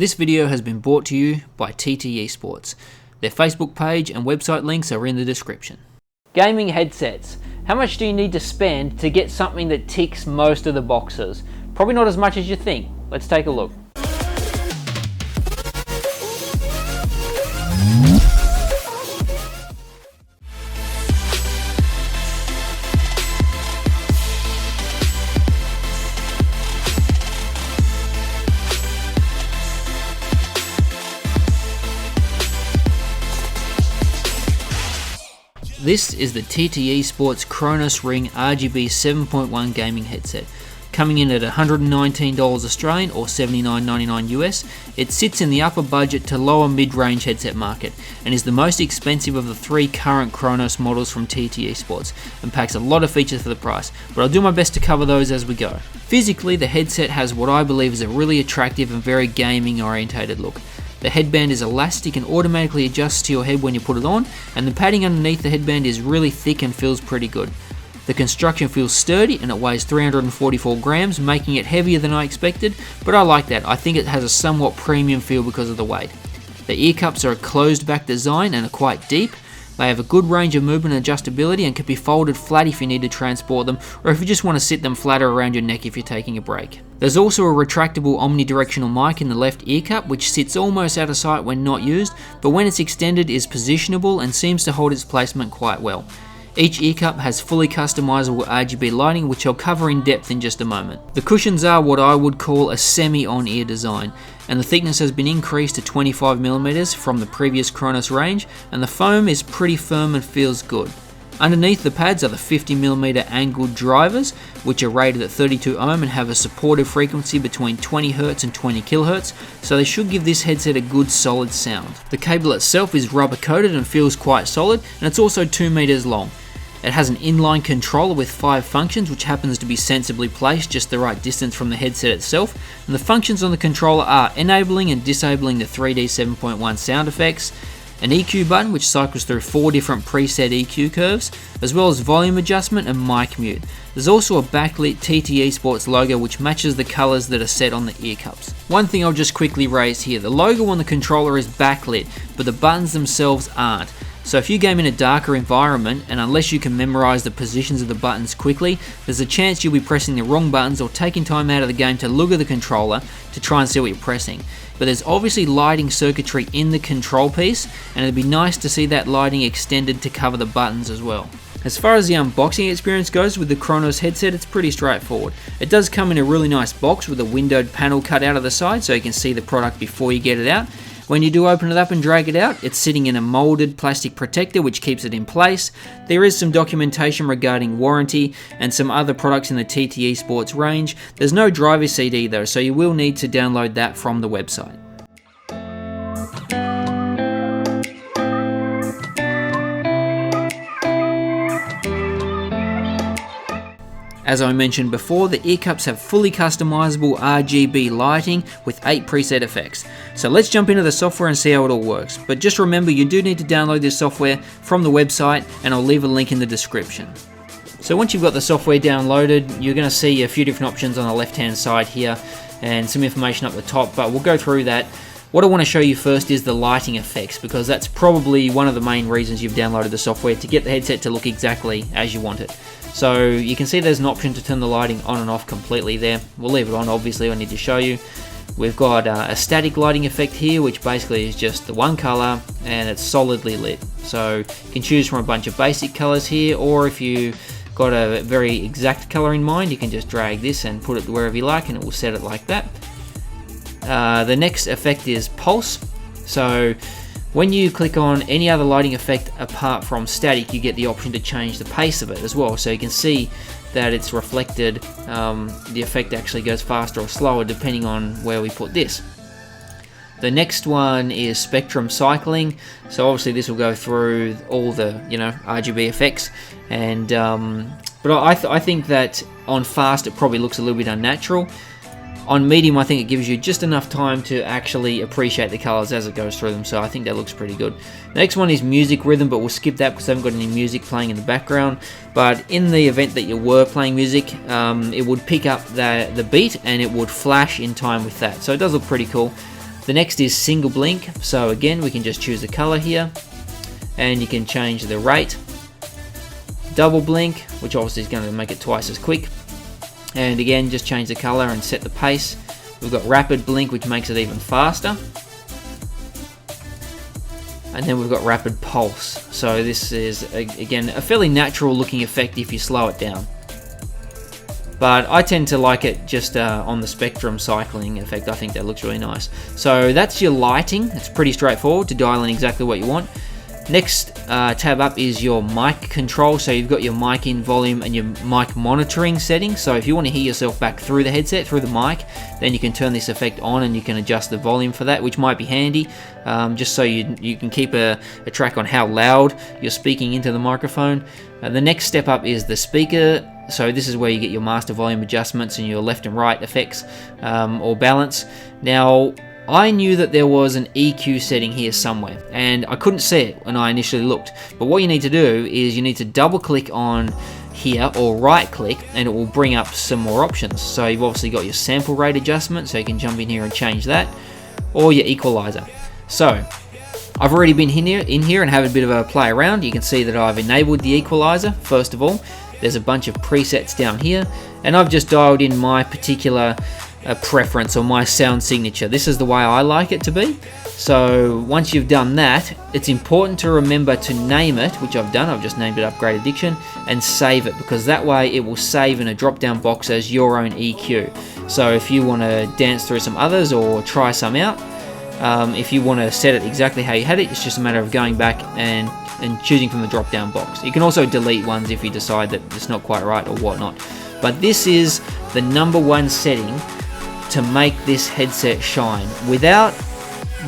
This video has been brought to you by TT Esports. Their Facebook page and website links are in the description. Gaming headsets. How much do you need to spend to get something that ticks most of the boxes? Probably not as much as you think. Let's take a look. This is the TT Esports CRONOS Riing RGB 7.1 gaming headset. Coming in at $119 Australian or $79.99 US, it sits in the upper budget to lower mid-range headset market and is the most expensive of the three current CRONOS models from TT Esports and packs a lot of features for the price, but I'll do my best to cover those as we go. Physically, the headset has what I believe is a really attractive and very gaming orientated look. The headband is elastic and automatically adjusts to your head when you put it on, and the padding underneath the headband is really thick and feels pretty good. The construction feels sturdy and it weighs 344 grams, making it heavier than I expected, but I like that. I think it has a somewhat premium feel because of the weight. The ear cups are a closed back design and are quite deep. They have a good range of movement and adjustability and can be folded flat if you need to transport them, or if you just want to sit them flatter around your neck if you're taking a break. There's also a retractable omnidirectional mic in the left ear cup, which sits almost out of sight when not used, but when it's extended is positionable and seems to hold its placement quite well. Each ear cup has fully customizable RGB lighting, which I'll cover in depth in just a moment. The cushions are what I would call a semi-on-ear design, and the thickness has been increased to 25mm from the previous CRONOS range, and the foam is pretty firm and feels good. Underneath the pads are the 50mm angled drivers, which are rated at 32 ohm and have a supportive frequency between 20Hz and 20kHz, so they should give this headset a good solid sound. The cable itself is rubber coated and feels quite solid, and it's also 2 meters long. It has an inline controller with 5 functions, which happens to be sensibly placed just the right distance from the headset itself, and the functions on the controller are enabling and disabling the 3D 7.1 sound effects, an EQ button which cycles through 4 different preset EQ curves, as well as volume adjustment and mic mute. There's also a backlit TT Esports logo which matches the colours that are set on the ear cups. One thing I'll just quickly raise here, the logo on the controller is backlit, but the buttons themselves aren't. So if you game in a darker environment, and unless you can memorize the positions of the buttons quickly, there's a chance you'll be pressing the wrong buttons or taking time out of the game to look at the controller to try and see what you're pressing. But there's obviously lighting circuitry in the control piece, and it'd be nice to see that lighting extended to cover the buttons as well. As far as the unboxing experience goes with the CRONOS headset, it's pretty straightforward. It does come in a really nice box with a windowed panel cut out of the side so you can see the product before you get it out. When you do open it up and drag it out, it's sitting in a molded plastic protector which keeps it in place. There is some documentation regarding warranty and some other products in the TT Esports range. There's no driver CD though, so you will need to download that from the website. As I mentioned before, the ear cups have fully customizable RGB lighting with 8 preset effects. So let's jump into the software and see how it all works. But just remember, you do need to download this software from the website, and I'll leave a link in the description. So once you've got the software downloaded, you're going to see a few different options on the left hand side here and some information up the top, but we'll go through that. What I want to show you first is the lighting effects, because that's probably one of the main reasons you've downloaded the software, to get the headset to look exactly as you want it. So you can see there's an option to turn the lighting on and off completely there. We'll leave it on, obviously I need to show you. We've got a static lighting effect here, which basically is just the one color and it's solidly lit. So you can choose from a bunch of basic colors here, or if you got a very exact color in mind, you can just drag this and put it wherever you like and it will set it like that. The next effect is pulse. So when you click on any other lighting effect apart from static, you get the option to change the pace of it as well. So you can see that it's reflected, the effect actually goes faster or slower depending on where we put this. The next one is spectrum cycling. So obviously this will go through all the RGB effects, and but I think that on fast it probably looks a little bit unnatural. On medium, I think it gives you just enough time to actually appreciate the colors as it goes through them, so I think that looks pretty good. The next one is music rhythm, but we'll skip that because I haven't got any music playing in the background. But in the event that you were playing music, it would pick up the beat and it would flash in time with that, so it does look pretty cool. The next is single blink, so again we can just choose the color here, and you can change the rate. Double blink, which obviously is going to make it twice as quick, and again just change the color and set the pace. We've got rapid blink, which makes it even faster, and then we've got rapid pulse. So this is again a fairly natural looking effect if you slow it down, but I tend to like it just on the spectrum cycling effect. I think that looks really nice. So that's your lighting. It's pretty straightforward to dial in exactly what you want. Next tab up is your mic control. So you've got your mic in, volume, and your mic monitoring settings. So if you want to hear yourself back through the headset, through the mic, then you can turn this effect on and you can adjust the volume for that, which might be handy, just so you can keep a track on how loud you're speaking into the microphone. The next step up is the speaker. So this is where you get your master volume adjustments and your left and right effects or balance. Now, I knew that there was an EQ setting here somewhere, and I couldn't see it when I initially looked. But what you need to do is you need to double click on here or right click, and it will bring up some more options. So you've obviously got your sample rate adjustment, so you can jump in here and change that, or your equalizer. So I've already been in here and have a bit of a play around. You can see that I've enabled the equalizer. First of all, there's a bunch of presets down here, and I've just dialed in my particular preference or my sound signature. This is the way I like it to be. So once you've done that, it's important to remember to name it, which I've done. I've just named it Upgrade Addiction, and save it, because that way it will save in a drop down box as your own EQ. So if you want to dance through some others or try some out, if you want to set it exactly how you had it, it's just a matter of going back and choosing from the drop down box. You can also delete ones if you decide that it's not quite right or whatnot. But this is the #1 setting to make this headset shine. Without,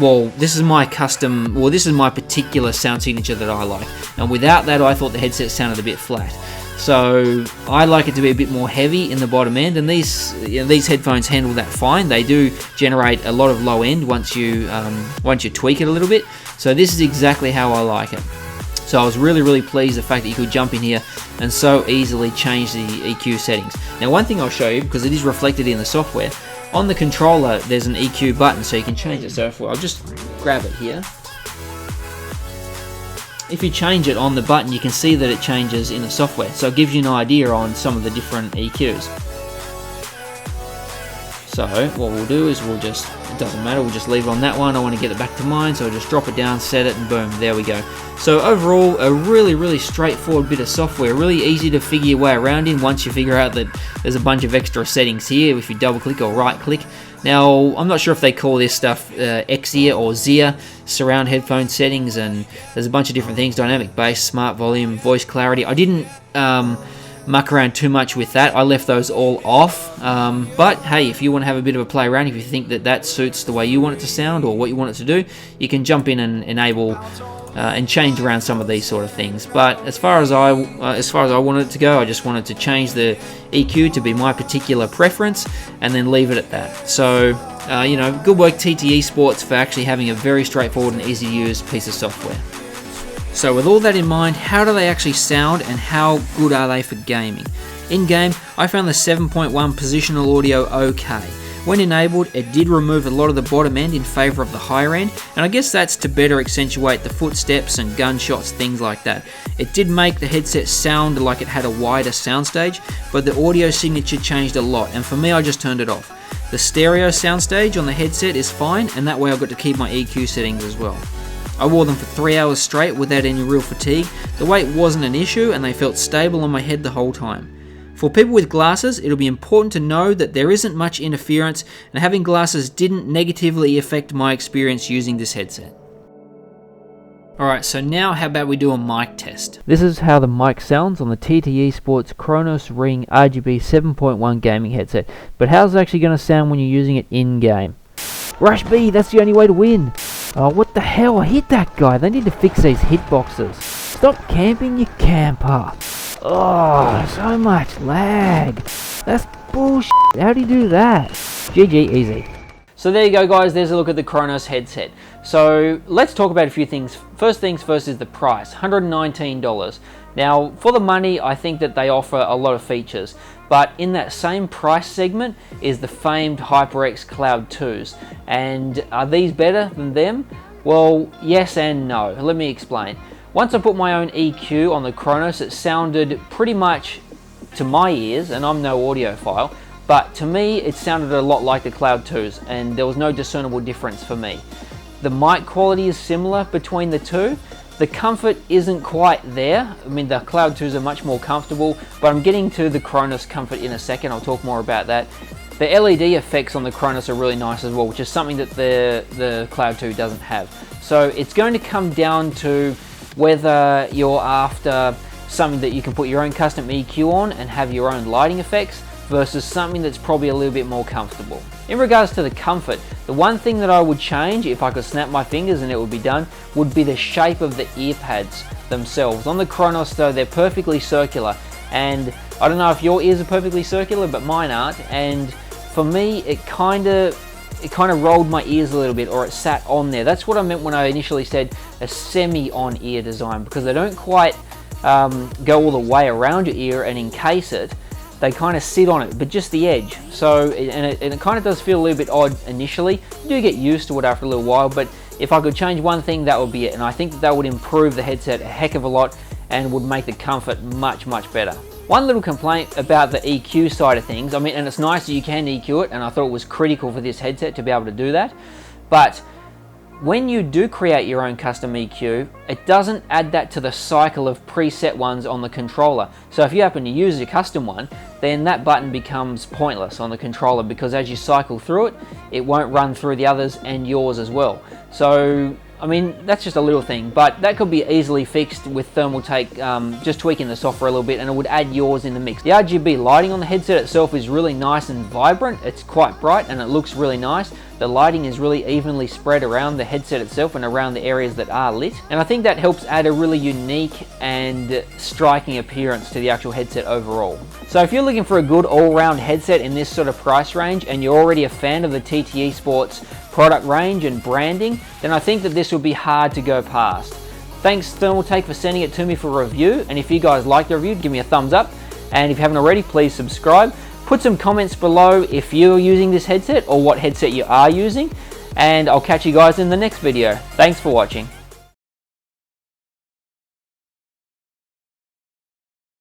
well, this is my custom, well, this is my particular sound signature that I like, and without that I thought the headset sounded a bit flat. So I like it to be a bit more heavy in the bottom end, and these headphones handle that fine. They do generate a lot of low end once you tweak it a little bit. So this is exactly how I like it. So I was really pleased the fact that you could jump in here and so easily change the EQ settings. Now, one thing I'll show you, because it is reflected in the software, on the controller there's an EQ button, so you can change it. So I'll just grab it here. If you change it on the button, you can see that it changes in the software, so it gives you an idea on some of the different EQs. So what we'll do is it doesn't matter, we'll just leave it on that one. I want to get it back to mine, so I'll just drop it down, set it, and boom, there we go. So overall, a really straightforward bit of software, really easy to figure your way around in once you figure out that there's a bunch of extra settings here if you double click or right click. Now, I'm not sure if they call this stuff X-ear or Z-ear surround headphone settings, and there's a bunch of different things: dynamic bass, smart volume, voice clarity. I didn't muck around too much with that. I left those all off, but hey, if you want to have a bit of a play around, if you think that suits the way you want it to sound or what you want it to do, you can jump in and enable and change around some of these sort of things. But as far as I wanted it to go, I just wanted to change the EQ to be my particular preference and then leave it at that. So good work TT eSports for actually having a very straightforward and easy to use piece of software. So with all that in mind, how do they actually sound and how good are they for gaming? In game, I found the 7.1 positional audio okay. When enabled, it did remove a lot of the bottom end in favour of the higher end, and I guess that's to better accentuate the footsteps and gunshots, things like that. It did make the headset sound like it had a wider soundstage, but the audio signature changed a lot, and for me I just turned it off. The stereo soundstage on the headset is fine, and that way I've got to keep my EQ settings as well. I wore them for 3 hours straight without any real fatigue. The weight wasn't an issue and they felt stable on my head the whole time. For people with glasses, it'll be important to know that there isn't much interference, and having glasses didn't negatively affect my experience using this headset. Alright, so now how about we do a mic test? This is how the mic sounds on the TT eSports CRONOS Riing RGB 7.1 gaming headset, but how's it actually going to sound when you're using it in-game? Rush B, that's the only way to win! Oh, what the hell? I hit that guy. They need to fix these hitboxes. Stop camping, you camper. Oh, so much lag. That's bullshit. How do you do that? GG, easy. So there you go, guys. There's a look at the CRONOS headset. So let's talk about a few things. First things first is the price, $119. Now, for the money, I think that they offer a lot of features. but in that same price segment is the famed HyperX Cloud 2s. And are these better than them? Well, yes and no. Let me explain. Once I put my own EQ on the CRONOS, it sounded pretty much, to my ears, and I'm no audiophile, but to me it sounded a lot like the Cloud 2s, and there was no discernible difference for me. The mic quality is similar between the two. The comfort isn't quite there. I mean, the Cloud 2s are much more comfortable, but I'm getting to the CRONOS comfort in a second. I'll talk more about that. The LED effects on the CRONOS are really nice as well, which is something that the Cloud 2 doesn't have. So it's going to come down to whether you're after something that you can put your own custom EQ on and have your own lighting effects versus something that's probably a little bit more comfortable. In regards to the comfort, the one thing that I would change if I could snap my fingers and it would be done would be the shape of the ear pads themselves. On the CRONOS though, they're perfectly circular, and I don't know if your ears are perfectly circular, but mine aren't, and for me it kind of rolled my ears a little bit, or it sat on there. That's what I meant when I initially said a semi-on-ear design, because they don't quite go all the way around your ear and encase it. They kind of sit on it, but just the edge. So, and it kind of does feel a little bit odd initially. You do get used to it after a little while, but if I could change one thing, that would be it. And I think that would improve the headset a heck of a lot and would make the comfort much, much better. One little complaint about the EQ side of things, I mean, and it's nice that you can EQ it, and I thought it was critical for this headset to be able to do that, but when you do create your own custom EQ, it doesn't add that to the cycle of preset ones on the controller. So if you happen to use a custom one, then that button becomes pointless on the controller, because as you cycle through it, it won't run through the others and yours as well. So, I mean, that's just a little thing, but that could be easily fixed with thermal take, just tweaking the software a little bit, and it would add yours in the mix. The RGB lighting on the headset itself is really nice and vibrant. It's quite bright and it looks really nice. The lighting is really evenly spread around the headset itself and around the areas that are lit. And I think that helps add a really unique and striking appearance to the actual headset overall. So if you're looking for a good all-round headset in this sort of price range, and you're already a fan of the TT eSports product range and branding, then I think that this would be hard to go past. Thanks Thermaltake for sending it to me for review, and if you guys liked the review, give me a thumbs up, and if you haven't already, please subscribe. Put some comments below if you're using this headset or what headset you are using, and I'll catch you guys in the next video. Thanks for watching.